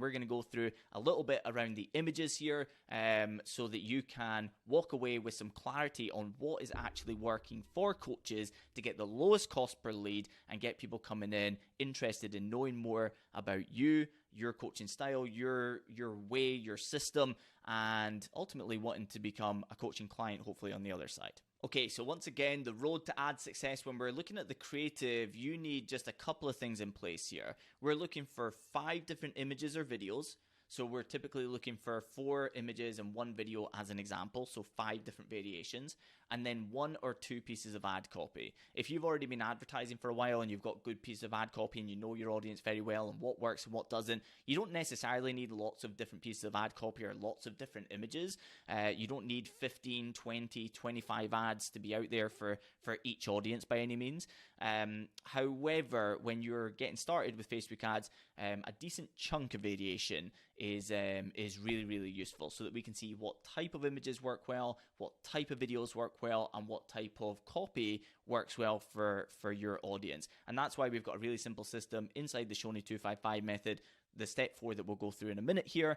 We're going to go through a little bit around the images here so that you can walk away with some clarity on what is actually working for coaches to get the lowest cost per lead and get people coming in interested in knowing more about you, your coaching style, your way, your system, and ultimately wanting to become a coaching client, hopefully on the other side. Okay, so once again, the road to ad success, when we're looking at the creative, you need just a couple of things in place here. We're looking for 5 different images or videos. So we're typically looking for 4 images and 1 video as an example, so 5 different variations, and then 1 or 2 pieces of ad copy. If you've already been advertising for a while and you've got good pieces of ad copy and you know your audience very well and what works and what doesn't, you don't necessarily need lots of different pieces of ad copy or lots of different images. You don't need 15, 20, 25 ads to be out there for each audience by any means. However, when you're getting started with Facebook ads, a decent chunk of variation is really, really useful so that we can see what type of images work well, what type of videos work well, and what type of copy works well for your audience. And that's why we've got a really simple system inside the Shoney 255 method, the step 4 that we'll go through in a minute here,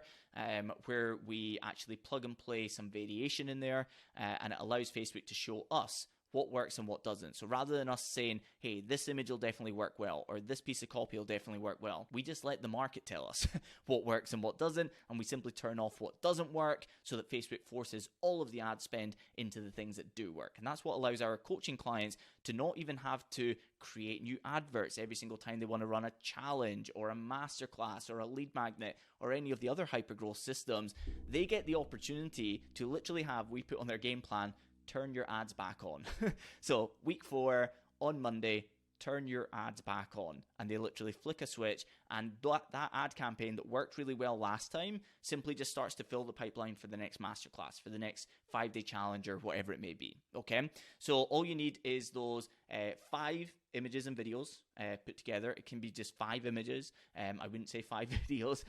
where we actually plug and play some variation in there, and it allows Facebook to show us what works and what doesn't. So rather than us saying, hey, this image will definitely work well, or this piece of copy will definitely work well, we just let the market tell us what works and what doesn't, and we simply turn off what doesn't work so that Facebook forces all of the ad spend into the things that do work. And that's what allows our coaching clients to not even have to create new adverts every single time they want to run a challenge or a masterclass or a lead magnet or any of the other hypergrowth systems. They get the opportunity to literally have, we put on their game plan, turn your ads back on. So week 4 on Monday, turn your ads back on, and they literally flick a switch, and that ad campaign that worked really well last time simply just starts to fill the pipeline for the next masterclass, for the next 5-day challenge, or whatever it may be. Okay, so all you need is those 5 images and videos put together. It can be just 5 images. I wouldn't say 5 videos,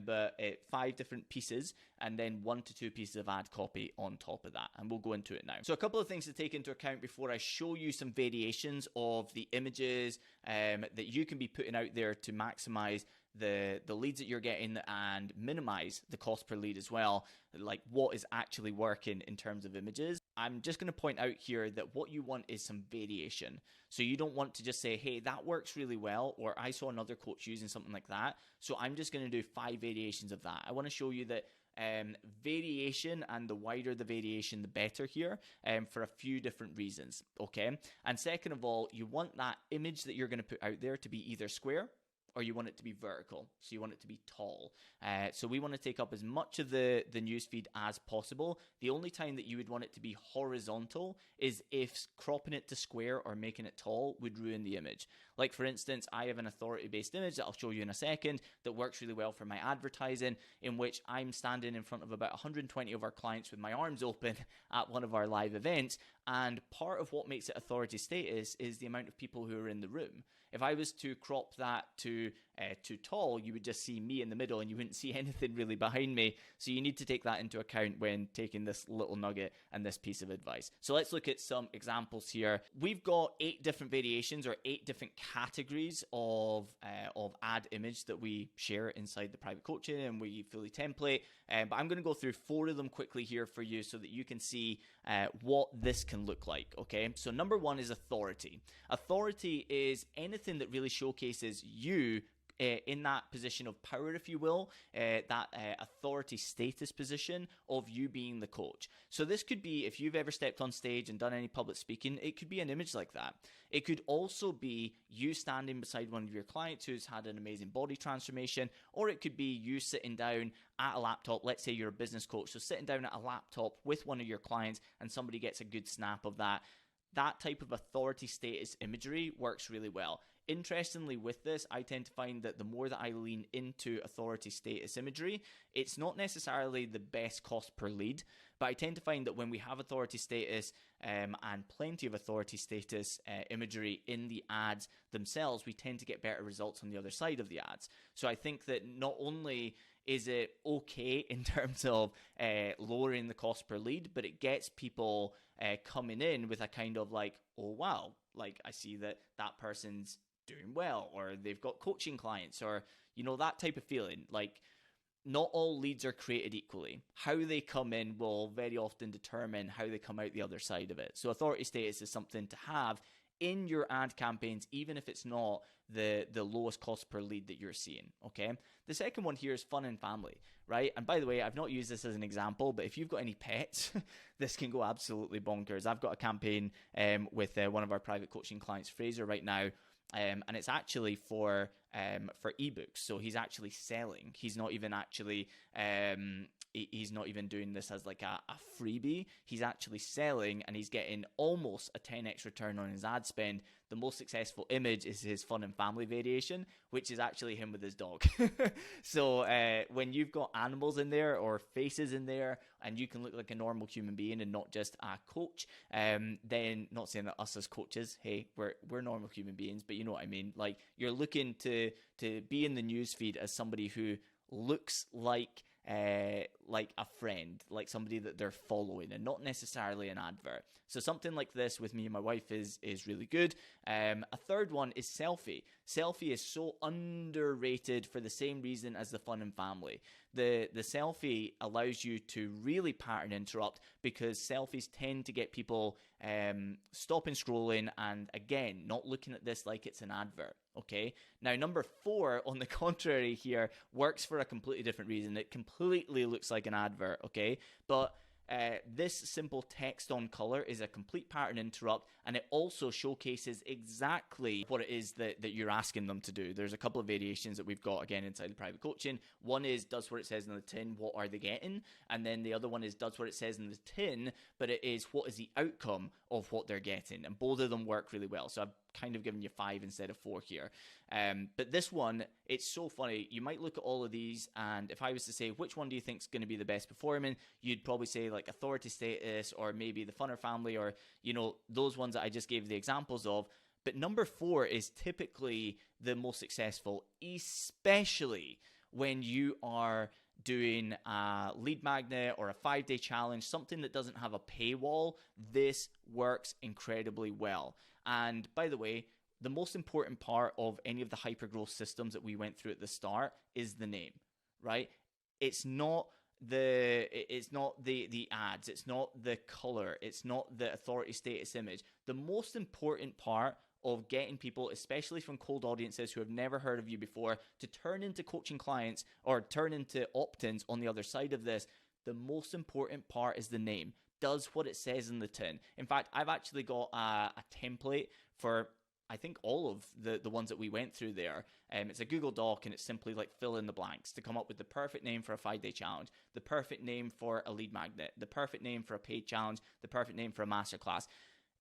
but 5 different pieces, and then 1 to 2 pieces of ad copy on top of that. And we'll go into it now. So a couple of things to take into account before I show you some variations of the images that you can be putting out there to maximize the leads that you're getting and minimize the cost per lead as well, like what is actually working in terms of images. I'm just going to point out here that what you want is some variation. So you don't want to just say, hey, that works really well, or I saw another coach using something like that, so I'm just going to do 5 variations of that. I want to show you that variation, and the wider the variation, the better here, for a few different reasons, okay? And second of all, you want that image that you're going to put out there to be either square or you want it to be vertical, so you want it to be tall. So we want to take up as much of the newsfeed as possible. The only time that you would want it to be horizontal is if cropping it to square or making it tall would ruin the image. Like for instance, I have an authority-based image that I'll show you in a second that works really well for my advertising, in which I'm standing in front of about 120 of our clients with my arms open at one of our live events. And part of what makes it authority status is the amount of people who are in the room. If I was to crop that to too tall, you would just see me in the middle and you wouldn't see anything really behind me. So you need to take that into account when taking this little nugget and this piece of advice. So let's look at some examples here. We've got 8 different variations or 8 different categories of ad image that we share inside the private coaching, and we fully template. But I'm going to go through 4 of them quickly here for you so that you can see what this can look like. Okay, so number 1 is authority. Authority is anything that really showcases you in that position of power, if you will, that authority status position of you being the coach. So this could be, if you've ever stepped on stage and done any public speaking, it could be an image like that. It could also be you standing beside one of your clients who's had an amazing body transformation, or it could be you sitting down at a laptop. Let's say you're a business coach, so sitting down at a laptop with one of your clients and somebody gets a good snap of that. That type of authority status imagery works really well. Interestingly, with this, I tend to find that the more that I lean into authority status imagery, it's not necessarily the best cost per lead, but I tend to find that when we have authority status and plenty of authority status imagery in the ads themselves, we tend to get better results on the other side of the ads. So I think that not only is it okay in terms of lowering the cost per lead, but it gets people coming in with a kind of like, oh wow, like I see that person's doing well, or they've got coaching clients, or, that type of feeling. Like, not all leads are created equally. How they come in will very often determine how they come out the other side of it. So authority status is something to have in your ad campaigns, even if it's not the lowest cost per lead that you're seeing, okay? The second one here is fun and family, right? And by the way, I've not used this as an example, but if you've got any pets, this can go absolutely bonkers. I've got a campaign with one of our private coaching clients, Fraser, right now, and it's actually for ebooks. So he's actually selling. He's not even actually he's not even doing this as like a freebie. He's actually selling, and he's getting almost a 10x return on his ad spend. The most successful image is his fun and family variation, which is actually him with his dog. So when you've got animals in there or faces in there, and you can look like a normal human being and not just a coach, then, not saying that us as coaches, hey, we're normal human beings, but you know what I mean. Like, you're looking to be in the newsfeed as somebody who looks like a friend, like somebody that they're following, and not necessarily an advert. So something like this with me and my wife is really good. A third one is selfie. Selfie is so underrated for the same reason as the fun and family. The selfie allows you to really pattern interrupt, because selfies tend to get people stopping scrolling and, again, not looking at this like it's an advert. Okay. Now, number 4, on the contrary here, works for a completely different reason. It completely looks like an advert. Okay. But this simple text on color is a complete pattern interrupt, and it also showcases exactly what it is that you're asking them to do. There's a couple of variations that we've got, again, inside the private coaching. One is does what it says in the tin, what are they getting? And then the other one is does what it says in the tin, but it is what is the outcome of what they're getting. And both of them work really well. So I've kind of given you 5 instead of 4 here. But this one, it's so funny. You might look at all of these, and if I was to say which one do you think is going to be the best performing, you'd probably say like authority status, or maybe the fun or family, or those ones that I just gave the examples of. But number 4 is typically the most successful, especially when you are doing a lead magnet or a 5-day challenge, something that doesn't have a paywall. This works incredibly well. And by the way, the most important part of any of the hypergrowth systems that we went through at the start is the name, right? It's not the ads, it's not the color, it's not the authority status image. The most important part of getting people, especially from cold audiences who have never heard of you before, to turn into coaching clients or turn into opt-ins on the other side of this, the most important part is the name. Does what it says in the tin. In fact, I've actually got a template for, I think, all of the ones that we went through there. It's a Google Doc, and it's simply like fill in the blanks to come up with the perfect name for a 5-day challenge, the perfect name for a lead magnet, the perfect name for a paid challenge, the perfect name for a masterclass.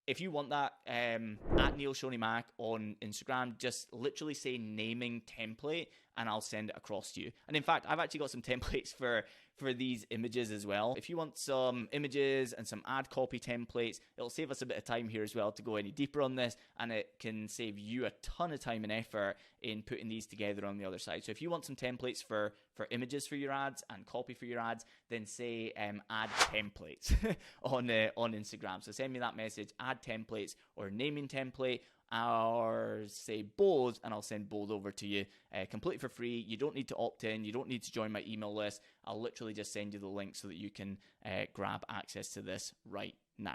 If you want that, at Neil Shoney Mac on Instagram, just literally say naming template, and I'll send it across to you. And in fact, I've actually got some templates for these images as well. If you want some images and some ad copy templates, it'll save us a bit of time here as well to go any deeper on this, and it can save you a ton of time and effort in putting these together on the other side. So if you want some templates for images for your ads and copy for your ads, then say add templates on Instagram. So send me that message, add templates or naming template, or say both, and I'll send both over to you completely for free. You don't need to opt in. You don't need to join my email list. I'll literally just send you the link so that you can grab access to this right now.